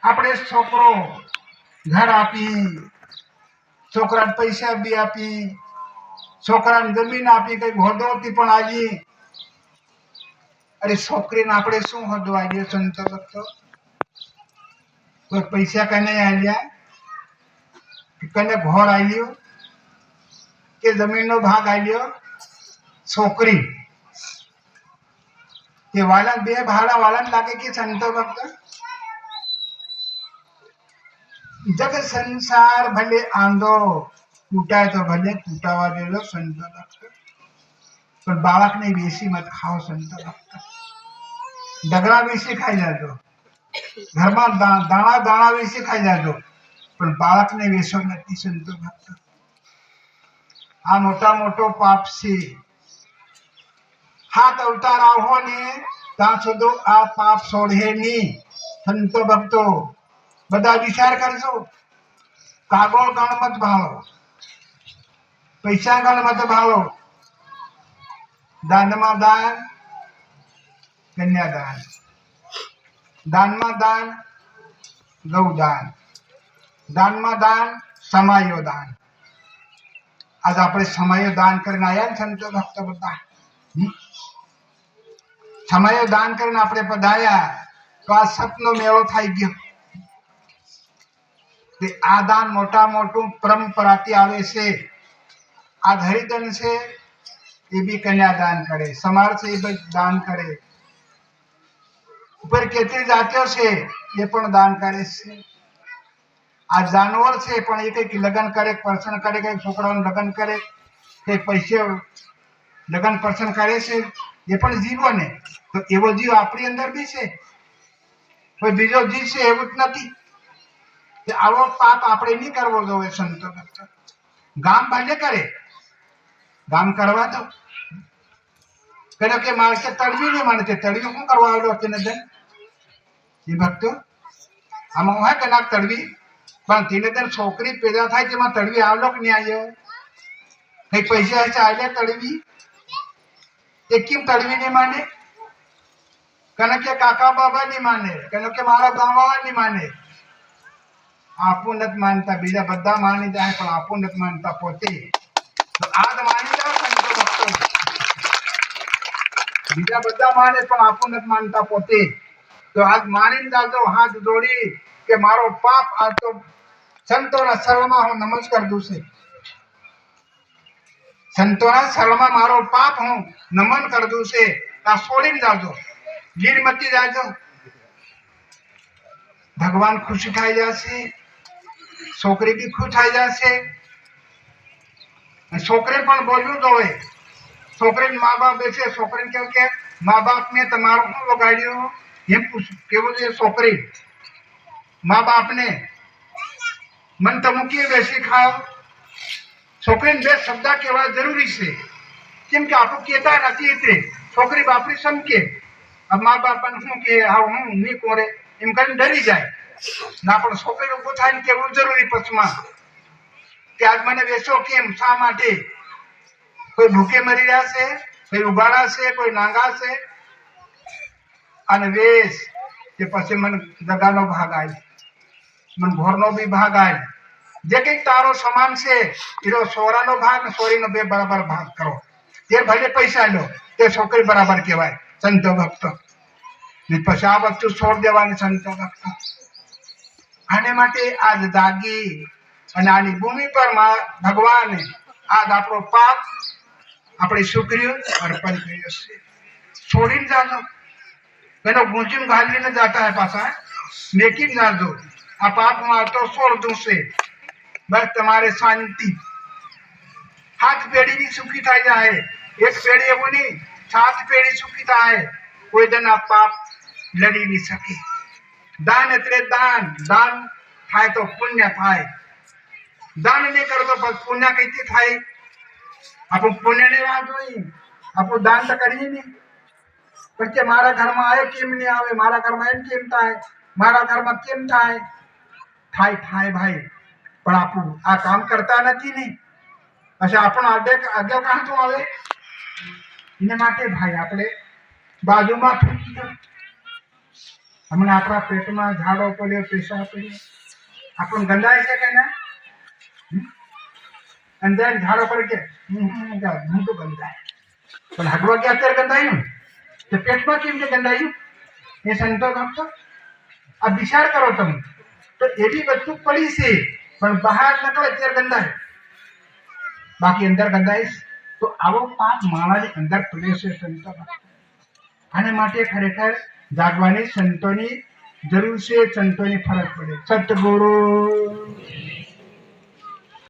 આપણે છોકરો ઘર આપી, છોકરાને પૈસા બી આપી, છોકરાને જમીન આપી, કઈ હોદોથી પણ આવી. અરે છોકરીને આપણે શું હોદો આવ્યો સંતો ભક્તો? કોઈ પૈસા કને આવ્યા, કને ઘોર આવ્યો કે જમીનનો ભાગ આવ્યો? છોકરી કે વાલા બે ભાડા વાલા લાગે કે સંતો ભક્ત? જગ સંસાર ભલે આંધો તૂટાય તો ભલે તૂટાવા દેલો સંતો ભક્ત, પણ બાળકને બેસી મત ખાઓ સંતો ભક્ત. ડગરા બેસી ખાઈ જાજો, ઘરમાં દાણા દાણા બેસી ખાઈ જાજો, પણ બાળકને વેસો નથી સંતો ભક્ત. આ મોટા મોટો પાપ છે. હાથ અવતાર આવો ને ત્યાં સુધી આ પાપ છોડે નહીં સંતો ભક્તો. બધા વિચાર કરજો. કાગળ ગણ મત ભાળો, પૈસા ગણ મત ભાળો. દાનમાં દાન, કન્યાદાન, દાનમાં દાન, ગૌદાન, દાનમાં દાન, સમાયો દાન. આજ આપણે સમાયો દાન કરીને આવ્યા ને સંતો ભક્તો બધા. સમાયો દાન કરીને આપણે પધાર્યા તો આ સતનો મેળો થઈ ગયો. આ દાન મોટા મોટું પરંપરાથી આવે છે. આ હરિજન છે એ બી કન્યાદાન કરે, સમાજ છે એ બી દાન કરે, ઉપર કેટલી જાતિઓ છે એ પણ દાન કરે છે. આ જાનવર છે પણ એ કઈક લગ્ન કરે, પર્સન કરે, કઈક છોકરાઓનું લગ્ન કરે, કઈક પૈસે લગ્ન પર્સન કરે છે, એ પણ જીવો ને. તો એવો જીવ આપણી અંદર બી છે, કોઈ બીજો જીવ છે એવું જ નથી. આવો પાપ આપણે નહીં કરવો જોઈએ સંતો ભક્તો. ગામ ભલે કરે, ગામ કરવા દો. કહ્યું કે માણસે તળવી નહીં માને, તળવી શું કરવા આવ્યો તેને ધન એ ભક્તો? આમાં હોય કે ના તળવી, પણ તેને ધન છોકરી પેદા થાય તેમાં તળવી આવલો કે નહીં આવ્યો? કઈ પૈસા હશે આવ્યા તળવી? એ કેમ તળવી નહીં માને? કને કે કાકા બાબા નહીં માને, કને કે મારા ગામવાળા નહીં માને. આપું નથી માનતા, બીજા બધા માની જાય પણ આપું નથી માનતા પોતે. તો આજ માની જાઓ સંતો ભક્તો. બીજા બધા માને પણ આપું નથી માનતા પોતે. તો આજ માનીને જાજો હાથ જોડી કે મારો પાપ આ તો સંતોના શરણમાં હું નમસ્કાર દઉં છું. સંતોના શરણમાં મારો પાપ હું નમન કરી દઉં છે. આ છોડીને જાજો, લીડ મતી જાજો. ભગવાન ખુશી થઈ જશે, છોકરી બી ખુશ થઈ જશે. છોકરી પણ બોલવું જોઈએ. છોકરી મા બાપ બેસે, છોકરીને કેવું કે મા બાપ મેં તમારું શું વગાડ્યું એમ કેવું છે છોકરી મા બાપને. મન તો મૂકી બેસી ખાવ. છોકરીને બે શબ્દ કહેવા જરૂરી છે, કેમ કે આપણું કહેતા નથી એટલે છોકરી બાપની સમકે. મા બાપને શું કે હા હું નહીં કોરે એમ કરીને ડરી જાય ના. પણ છોકરી ઉભું થાય ને કેવું જરૂરી પછમાં કે આજ મને વેચો કેમ, શા માટે? કોઈ ભૂખે મરી રહ્યા છે, કોઈ ઉભાડા છે, કોઈ નાંગા છે. અને વેશ કે પછી મને દગાનો ભાગ આવે, મને ઘોરનો બી ભાગ આવે. જે કંઈક તારો સમાન છે એનો સોરાનો ભાગ ને સોરીનો બે બરાબર ભાગ કરો. તે ભલે પૈસા લો, તે છોકરી બરાબર કહેવાય સંતો ભક્તો. પછી આ વસ્તુ છોડ દેવાની સંતો ભક્તો. આને માટે આજ જાગી અને આની ભૂમિ પર ભગવાન આજ આપણો પાપ આપણે શુક્રિય અર્પણ કર્યો છે. છોડીને જાજો, એનો ગુંજીમ ઘાલીને જાતા હે પાછા મેકીને જાજો. આ પાપમાં તો છોડ દઉં છે, બસ તમારે શાંતિ. હાથ પેઢી બી સુખી થઈ જાય, એક પેઢી એવું નહીં 7 પેઢી સુખી થાય. કોઈ દન આ પાપ લડી નહીં શકે. દાન એટલે દાન, દાન થાય તો પુણ્ય થાય. દાન નહીં કરો તો પુણ્ય કઈથી થાય? આપણું પુણ્ય ની રાહ જોઈ, આપણું દાન તો કરીએ નહીં. પણ કે મારા ઘરમાં આ કેમ નહીં આવે, મારા ઘરમાં એમ કેમ થાય, મારા ઘરમાં કેમ થાય? થાય થાય ભાઈ, પણ આપણું આ કામ કરતા નથી ને. પછી આપણો આગળ કાં તો આવે એના માટે ભાઈ આપણે બાજુમાં હમણાં આપણા પેટમાં ઝાડો પડ્યો, પેશાબ પડ્યો, આપણને ગંધાય છે કે ના? અંદર ઝાડો પડે કે હું તો ગંધાય, પણ હગવા કે અત્યારે ગંધાયું તો પેટમાં કેમ કે ગંધાયું એ સંતોષ આપશો? આ વિચાર કરો તમે. તો એવી વસ્તુ પડી છે પણ બહાર નીકળે ત્યારે ગંધાય, બાકી અંદર ગંધાઈશ. તો આવો પાપ માણસની અંદર પડે છે સંતો. આને માટે ખરેખર જાગવાની સંતોની જરૂર છે, સંતોની ફરજ પડે. સતગુરુ